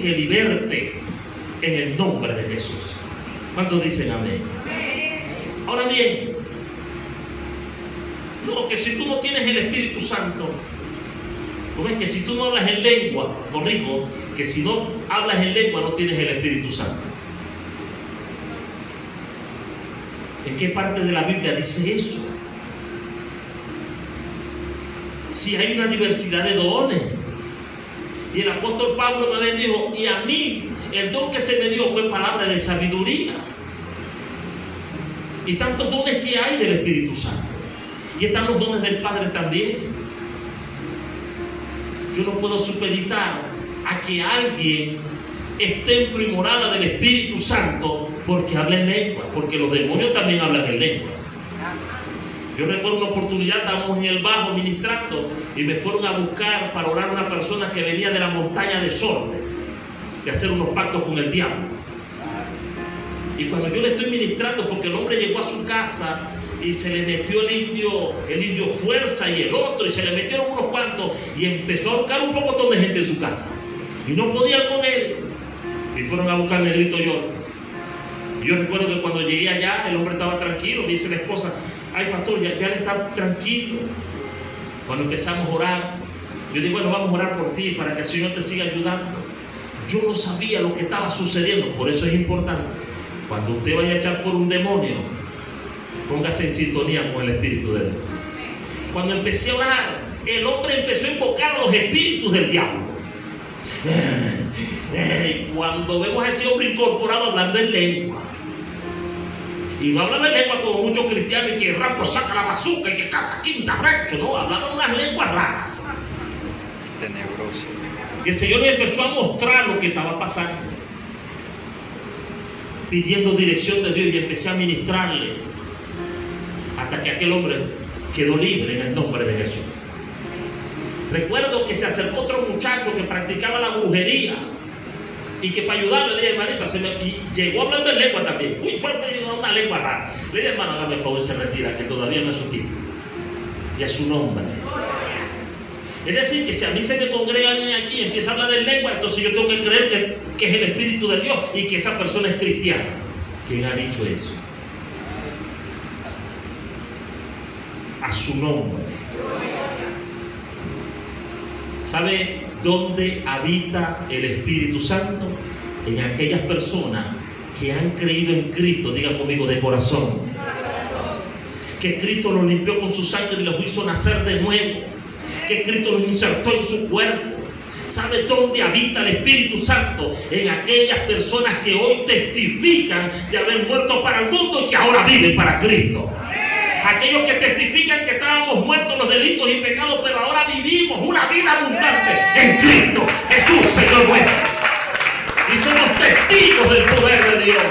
venga y liberte en el nombre de Jesús. ¿Cuántos dicen amén? Ahora bien, no, que si tú no tienes el Espíritu Santo, ¿cómo es que si tú no hablas en lengua? Corrijo, que si no hablas en lengua no tienes el Espíritu Santo. ¿En qué parte de la Biblia dice eso? Si hay una diversidad de dones. Y el apóstol Pablo una vez dijo, y a mí el don que se me dio fue palabra de sabiduría. Y tantos dones que hay del Espíritu Santo. Y están los dones del Padre también. Yo no puedo supeditar a que alguien es templo y morada del Espíritu Santo porque habla en lengua, porque los demonios también hablan en lengua. Yo recuerdo una oportunidad, estábamos en el bajo ministrando y me fueron a buscar para orar a una persona que venía de la montaña de Sorte, de hacer unos pactos con el diablo. Y cuando yo le estoy ministrando, porque el hombre llegó a su casa y se le metió el indio Fuerza y el otro, y se le metieron unos cuantos, y empezó a buscar un poco de gente en su casa. Y no podían con él. Y fueron a buscar Negrito York. Yo recuerdo que cuando llegué allá, el hombre estaba tranquilo. Me dice la esposa, ay pastor, ya le está tranquilo. Cuando empezamos a orar, yo digo, bueno, vamos a orar por ti para que el Señor te siga ayudando. Yo no sabía lo que estaba sucediendo. Por eso es importante, cuando usted vaya a echar por un demonio, póngase en sintonía con el Espíritu de Dios. Cuando empecé a orar, el hombre empezó a invocar a los espíritus del diablo. Cuando vemos a ese hombre incorporado hablando en lengua, y no hablaba en lengua como muchos cristianos, y que Rambo saca la bazuca y que casa quinta recto, no, hablaba unas lenguas raras. Tenebroso. Y el Señor le empezó a mostrar lo que estaba pasando, pidiendo dirección de Dios, y empecé a ministrarle hasta que aquel hombre quedó libre en el nombre de Jesús. Recuerdo que se acercó otro muchacho que practicaba la brujería y que para ayudarle le dije, hermanita, y llegó hablando en lengua también. Uy, fue una lengua rara. Le dije, hermano, hágame el favor y se retira, que todavía no es su tiempo. Y a su nombre. Es decir, que si a mí se me congrega alguien aquí y empieza a hablar en lengua, entonces yo tengo que creer que es el Espíritu de Dios y que esa persona es cristiana. ¿Quién ha dicho eso? A su nombre. ¿Sabe dónde habita el Espíritu Santo? En aquellas personas que han creído en Cristo, diga conmigo, de corazón. Que Cristo los limpió con su sangre y los hizo nacer de nuevo. Que Cristo los insertó en su cuerpo. ¿Sabe dónde habita el Espíritu Santo? En aquellas personas que hoy testifican de haber muerto para el mundo y que ahora viven para Cristo. Aquellos que testifican que estábamos muertos en los delitos y pecados, pero ahora vivimos una vida abundante en Cristo Jesús, Señor nuestro. Y somos testigos del poder de Dios.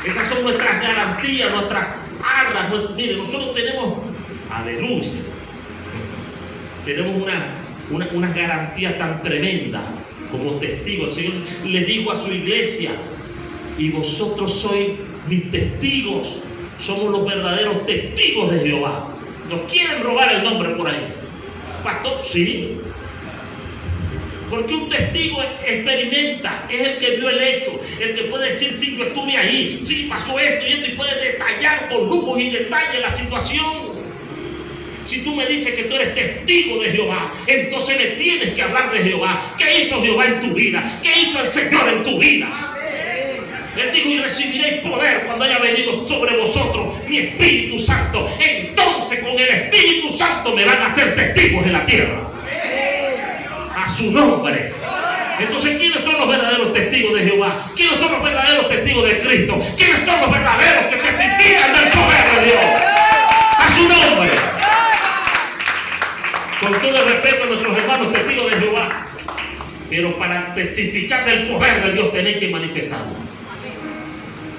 Esas son nuestras garantías, nuestras armas. Mire, nosotros tenemos, aleluya, tenemos una garantía tan tremenda como testigos. El Señor le dijo a su iglesia, y vosotros sois mis testigos. Somos los verdaderos testigos de Jehová. Nos quieren robar el nombre por ahí. Pastor, sí. Porque un testigo experimenta, es el que vio el hecho, el que puede decir, sí, yo estuve ahí, sí, pasó esto y esto, y puede detallar con lujos y detalles la situación. Si tú me dices que tú eres testigo de Jehová, entonces me tienes que hablar de Jehová. ¿Qué hizo Jehová en tu vida? ¿Qué hizo el Señor en tu vida? Él dijo, y recibiréis poder cuando haya venido sobre vosotros mi Espíritu Santo. Entonces con el Espíritu Santo me van a hacer testigos en la tierra. A su nombre. Entonces, ¿quiénes son los verdaderos testigos de Jehová? ¿Quiénes son los verdaderos testigos de Cristo? ¿Quiénes son los verdaderos que testifican del poder de Dios? A su nombre. Con todo el respeto a nuestros hermanos testigos de Jehová, pero para testificar del poder de Dios tenéis que manifestarlo.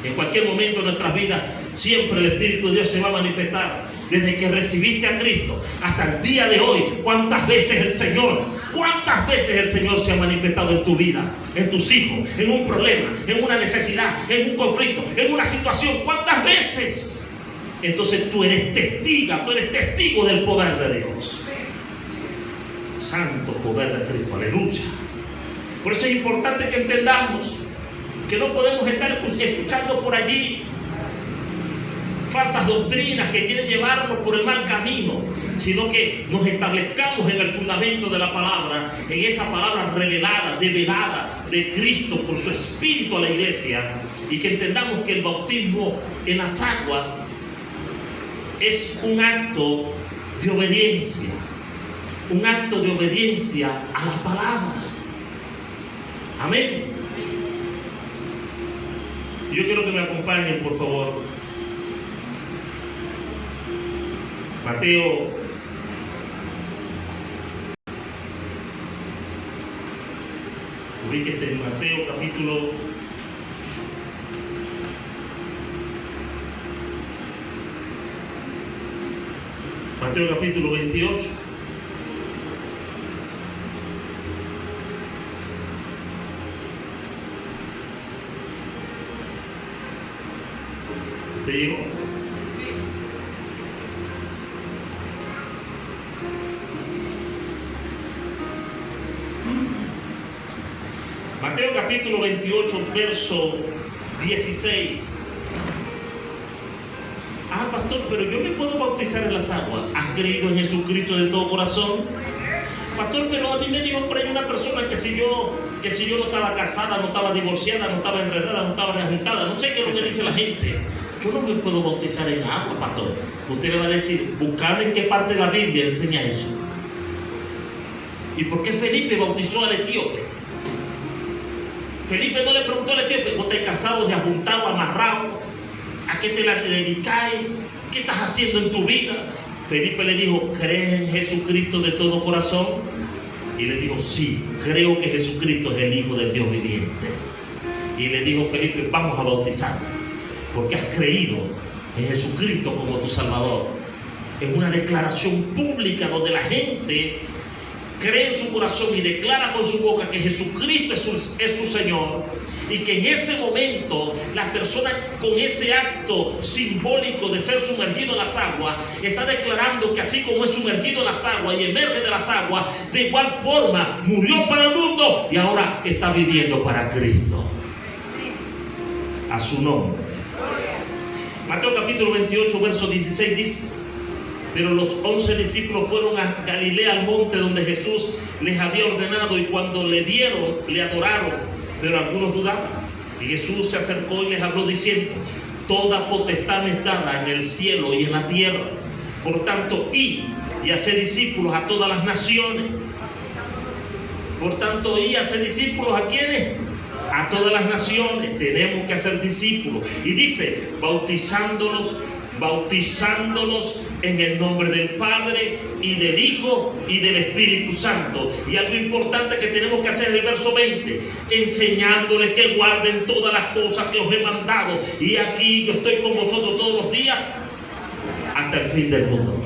En cualquier momento de nuestras vidas, siempre el Espíritu de Dios se va a manifestar. Desde que recibiste a Cristo hasta el día de hoy, ¿cuántas veces el Señor se ha manifestado en tu vida, en tus hijos, en un problema, en una necesidad, en un conflicto, en una situación? ¿Cuántas veces? Entonces tú eres testigo del poder de Dios. Santo poder de Cristo, aleluya. Por eso es importante que entendamos que no podemos estar escuchando por allí falsas doctrinas que quieren llevarnos por el mal camino, sino que nos establezcamos en el fundamento de la palabra, en esa palabra revelada, develada de Cristo por su Espíritu a la iglesia, y que entendamos que el bautismo en las aguas es un acto de obediencia, un acto de obediencia a la palabra. Amén. Yo quiero que me acompañen, por favor. Mateo ubíquese en Mateo capítulo 28. ¿Te llegó? Mateo capítulo 28, verso 16. Ah, pastor, pero yo me puedo bautizar en las aguas. ¿Has creído en Jesucristo de todo corazón? Pastor, pero a mí me dijo por ahí una persona que si yo no estaba casada, no estaba divorciada, no estaba enredada, no estaba reajuntada, no sé qué es lo que dice la gente. Yo no me puedo bautizar en agua, pastor. Usted le va a decir, buscame en qué parte de la Biblia enseña eso. ¿Y por qué Felipe bautizó al etíope? Felipe no le preguntó al etíope, ¿vos estás casado, reajuntado, amarrado? ¿A qué te la dedicáis? ¿Qué estás haciendo en tu vida? Felipe le dijo, ¿crees en Jesucristo de todo corazón? Y le dijo, sí, creo que Jesucristo es el Hijo del Dios viviente. Y le dijo, Felipe, vamos a bautizarnos, porque has creído en Jesucristo como tu Salvador. Es una declaración pública donde la gente cree en su corazón y declara con su boca que Jesucristo es su Señor, y que en ese momento la persona con ese acto simbólico de ser sumergido en las aguas está declarando que así como es sumergido en las aguas y emerge de las aguas, de igual forma murió para el mundo y ahora está viviendo para Cristo. A su nombre. Mateo capítulo 28, verso 16 dice: pero los 11 discípulos fueron a Galilea, al monte donde Jesús les había ordenado, y cuando le vieron, le adoraron, pero algunos dudaban. Y Jesús se acercó y les habló diciendo: toda potestad me es dada en el cielo y en la tierra. Por tanto, id y haced discípulos a todas las naciones. Por tanto, id y haced discípulos ¿a quiénes? A todas las naciones. Tenemos que hacer discípulos. Y dice, bautizándolos en el nombre del Padre y del Hijo y del Espíritu Santo. Y algo importante que tenemos que hacer en el verso 20, enseñándoles que guarden todas las cosas que os he mandado. Y aquí yo estoy con vosotros todos los días hasta el fin del mundo.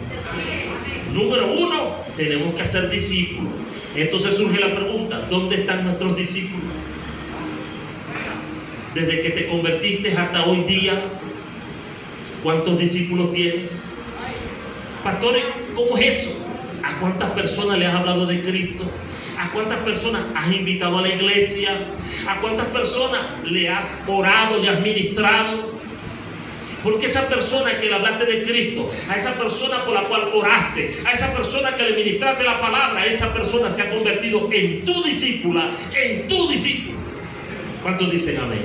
Número 1, tenemos que hacer discípulos. Entonces surge la pregunta, ¿dónde están nuestros discípulos? Desde que te convertiste hasta hoy día, ¿cuántos discípulos tienes? Pastores, ¿cómo es eso? ¿A cuántas personas le has hablado de Cristo? ¿A cuántas personas has invitado a la iglesia? ¿A cuántas personas le has orado, le has ministrado? Porque esa persona que le hablaste de Cristo, a esa persona por la cual oraste, a esa persona que le ministraste la palabra, esa persona se ha convertido en tu discípula, en tu discípulo. ¿Cuántos dicen amén?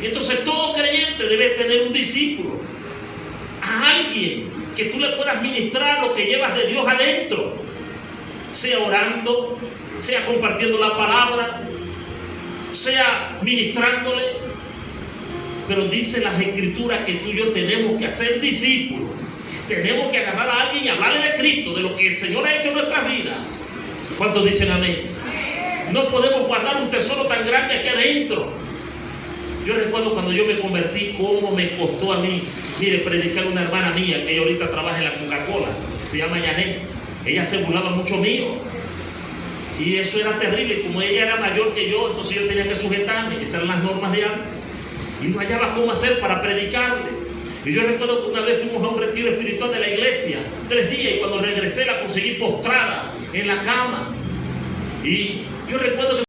Entonces todo creyente debe tener un discípulo, a alguien que tú le puedas ministrar lo que llevas de Dios adentro, sea orando, sea compartiendo la palabra, sea ministrándole. Pero dice las Escrituras que tú y yo tenemos que hacer discípulos. Tenemos que agarrar a alguien y hablarle de Cristo, de lo que el Señor ha hecho en nuestras vidas. ¿Cuántos dicen amén? No podemos guardar un tesoro tan grande aquí adentro. Yo recuerdo cuando yo me convertí, cómo me costó a mí, mire, predicar a una hermana mía que ella ahorita trabaja en la Coca-Cola, se llama Yanet. Ella se burlaba mucho mío. Y eso era terrible, como ella era mayor que yo, entonces yo tenía que sujetarme, esas eran las normas de antes. Y no hallaba cómo hacer para predicarle. Y yo recuerdo que una vez fuimos a un retiro espiritual de la iglesia, 3 días, y cuando regresé la conseguí postrada en la cama. Y Yo recuerdo que